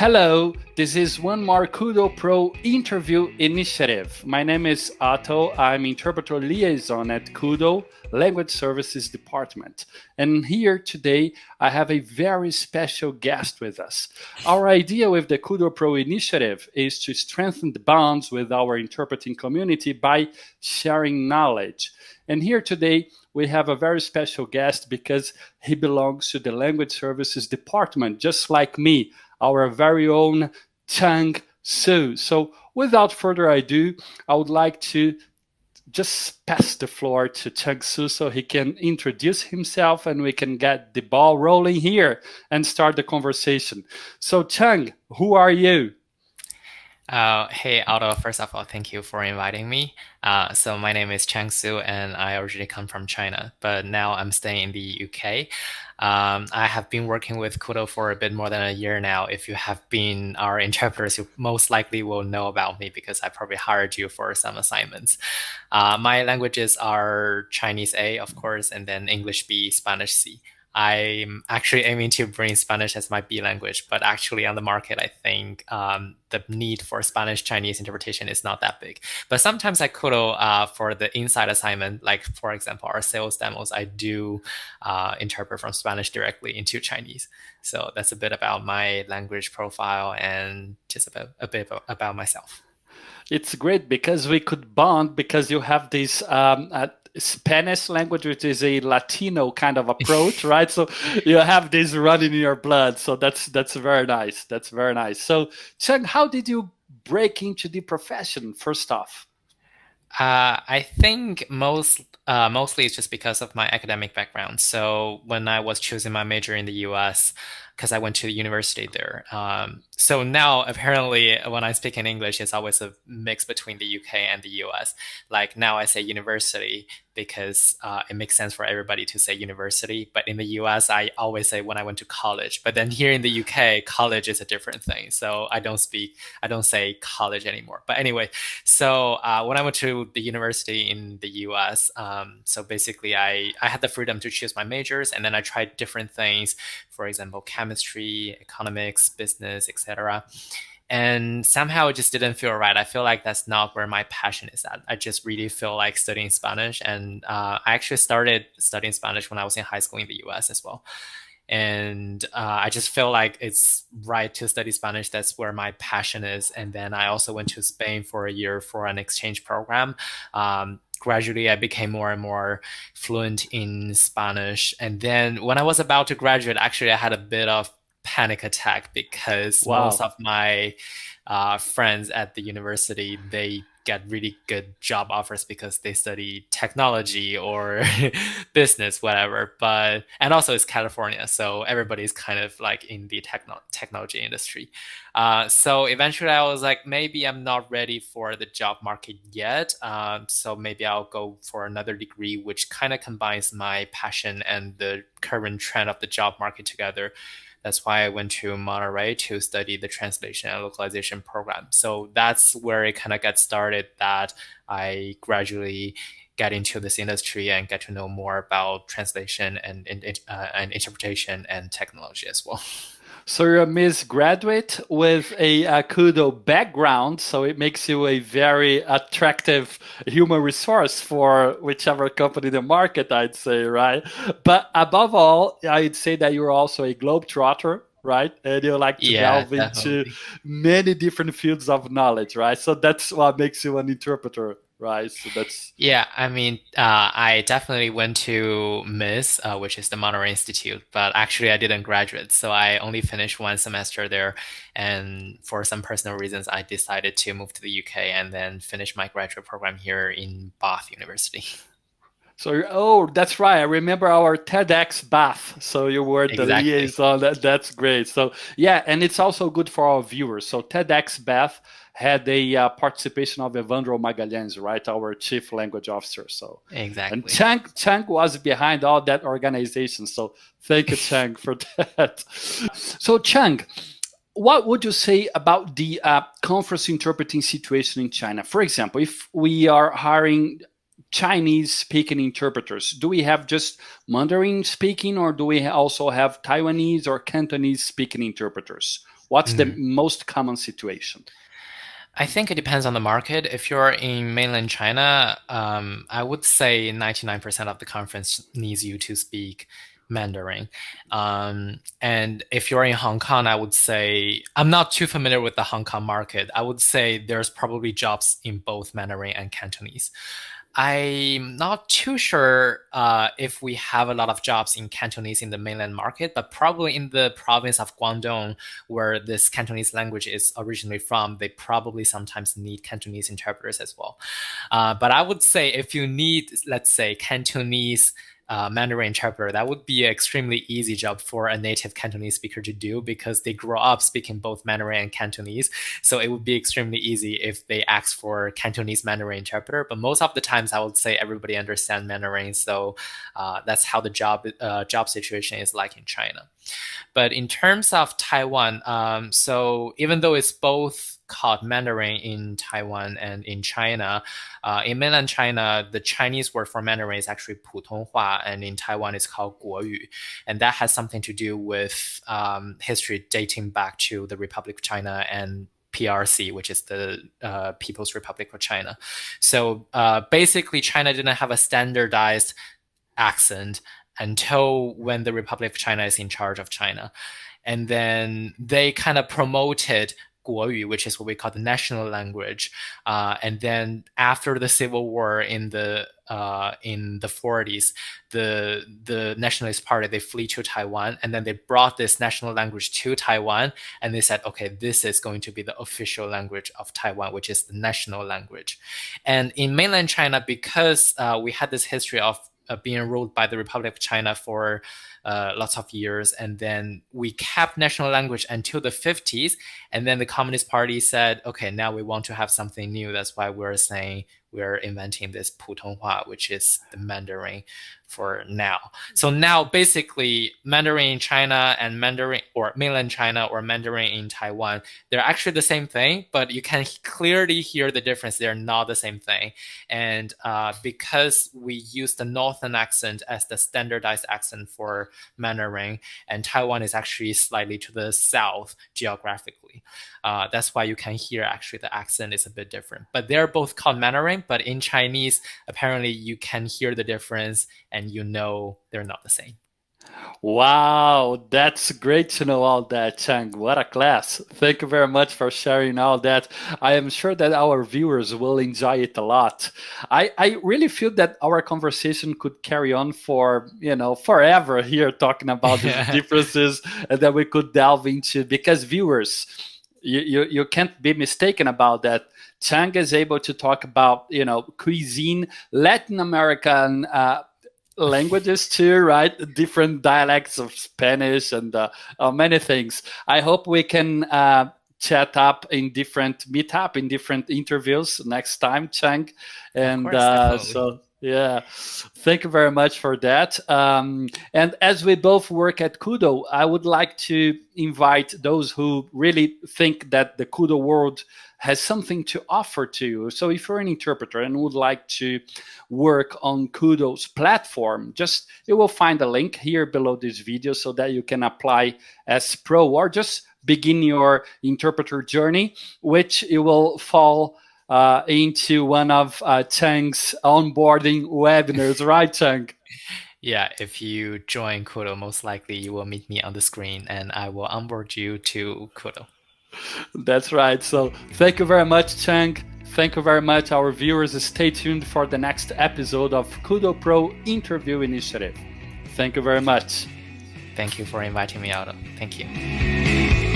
Hello, this is one more KUDO Pro interview initiative. My name is Otto. I'm interpreter liaison at KUDO Language Services Department. And here today, I have a very special guest with us. Our idea with the KUDO Pro initiative is to strengthen the bonds with our interpreting community by sharing knowledge. And here today, we have a very special guest because he belongs to the Language Services Department, just like me, our very own Chang Su. So without further ado, I would like to just pass the floor to Chang Su so he can introduce himself and we can get the ball rolling here and start the conversation. So Chang, who are you? Hey, Otto, first of all, thank you for inviting me. So my name is Chang Su, and I originally come from China, but now I'm staying in the UK. I have been working with KUDO for a bit more than a year now. If you have been our interpreters, you most likely will know about me because I probably hired you for some assignments. My languages are Chinese A, of course, and then English B, Spanish C. I'm actually aiming to bring Spanish as my B language, but actually on the market, I think the need for Spanish Chinese interpretation is not that big. But sometimes I could, for the inside assignment, like for example, our sales demos, I do interpret from Spanish directly into Chinese. So that's a bit about my language profile and just a bit about myself. It's great because we could bond because you have this Spanish language, which is a Latino kind of approach, right? So you have this running in your blood. So that's very nice. That's very nice. So Cheng, how did you break into the profession first off? I think mostly it's just because of my academic background. So when I was choosing my major in the US, because I went to university there. So now apparently when I speak in English, it's always a mix between the UK and the US. Like now I say university because it makes sense for everybody to say university. But in the US, I always say when I went to college. But then here in the UK, college is a different thing. So I don't say college anymore. But anyway, so when I went to the university in the US, so basically I had the freedom to choose my majors, and then I tried different things, for example, chemistry, economics, business, etc. And somehow it just didn't feel right. I feel like that's not where my passion is at. I just really feel like studying Spanish. And I actually started studying Spanish when I was in high school in the US as well. And I just feel like it's right to study Spanish. That's where my passion is. And then I also went to Spain for a year for an exchange program. Gradually, I became more and more fluent in Spanish. And then when I was about to graduate, actually, I had a bit of panic attack because most Wow. of my friends at the university, they get really good job offers because they study technology or business, whatever. And also it's California, so everybody's kind of like in the technology industry. So eventually I was like, maybe I'm not ready for the job market yet. So maybe I'll go for another degree, which kind of combines my passion and the current trend of the job market together. That's why I went to Monterey to study the translation and localization program. So that's where it kind of got started, that I gradually get into this industry and get to know more about translation and interpretation and technology as well. So you're a Miss Graduate with a KUDO background, so it makes you a very attractive human resource for whichever company in the market, I'd say, right? But above all, I'd say that you're also a globetrotter, right? And you like to Yeah, delve into definitely. many different fields of knowledge, right? So that's what makes you an interpreter, right? So that's Yeah, I mean, I definitely went to MIS, which is the Monterey Institute, but actually I didn't graduate. So I only finished one semester there. And for some personal reasons, I decided to move to the UK and then finish my graduate program here in Bath University. so oh, that's right. I remember our TEDx Bath. So you were the Exactly. liaison. That's great. So yeah, and it's also good for our viewers. So TEDx Bath had a participation of Evandro Magalhães, right, our chief language officer. So, and Exactly. Chang was behind all that organization. So thank you, Chang, for that. So Chang, what would you say about the conference interpreting situation in China? For example, if we are hiring Chinese speaking interpreters, do we have just Mandarin speaking or do we also have Taiwanese or Cantonese speaking interpreters? What's the most common situation? I think it depends on the market. If you're in mainland China, I would say 99% of the conference needs you to speak Mandarin. And if you're in Hong Kong, I would say, I'm not too familiar with the Hong Kong market. I would say there's probably jobs in both Mandarin and Cantonese. I'm not too sure if we have a lot of jobs in Cantonese in the mainland market, but probably in the province of Guangdong, where this Cantonese language is originally from, they probably sometimes need Cantonese interpreters as well. But I would say if you need, let's say, Cantonese Mandarin interpreter, that would be an extremely easy job for a native Cantonese speaker to do because they grow up speaking both Mandarin and Cantonese. So it would be extremely easy if they ask for Cantonese Mandarin interpreter. But most of the times, I would say everybody understands Mandarin. So that's how the job situation is like in China. But in terms of Taiwan, so even though it's both called Mandarin in Taiwan and in China, in mainland China, the Chinese word for Mandarin is actually 普通话, and in Taiwan it's called 国语. And that has something to do with history dating back to the Republic of China and PRC, which is the People's Republic of China. So basically, China didn't have a standardized accent until when the Republic of China is in charge of China. And then they kind of promoted 国语, which is what we call the national language. And then after the Civil War in the 40s, the Nationalist Party, they flee to Taiwan, and then they brought this national language to Taiwan, and they said, okay, this is going to be the official language of Taiwan, which is the national language. And in mainland China, because we had this history of being ruled by the Republic of China for lots of years, and then we kept national language until the 50s, and then the Communist Party said, okay, now we want to have something new. That's why we're saying we're inventing this 普通话, which is the Mandarin for now. So now basically Mandarin in China and Mandarin, or mainland China, or Mandarin in Taiwan, they're actually the same thing, but you can clearly hear the difference. They're not the same thing. And because we use the northern accent as the standardized accent for Mandarin, and Taiwan is actually slightly to the south geographically, that's why you can hear actually the accent is a bit different. But they're both called Mandarin, but in Chinese, apparently you can hear the difference and you know they're not the same. Wow, that's great to know all that, Chang. What a class. Thank you very much for sharing all that. I am sure that our viewers will enjoy it a lot. I really feel that our conversation could carry on for, forever here talking about these differences, and that we could delve into, because viewers, you can't be mistaken about that. Chang is able to talk about, cuisine, Latin American languages too, right? Different dialects of Spanish and many things. I hope we can chat up in different meetup, in different interviews next time, Chang. And so, yeah, thank you very much for that. And as we both work at KUDO, I would like to invite those who really think that the KUDO world has something to offer to you. So if you're an interpreter and would like to work on KUDO's platform, you will find a link here below this video so that you can apply as pro or just begin your interpreter journey, which you will fall into one of Chang's onboarding webinars, right, Chang? Yeah, if you join KUDO, most likely you will meet me on the screen and I will onboard you to KUDO. That's right. So thank you very much, Chang. Thank you very much, our viewers. Stay tuned for the next episode of KUDO Pro Interview Initiative. Thank you very much. Thank you for inviting me, Otto. Thank you.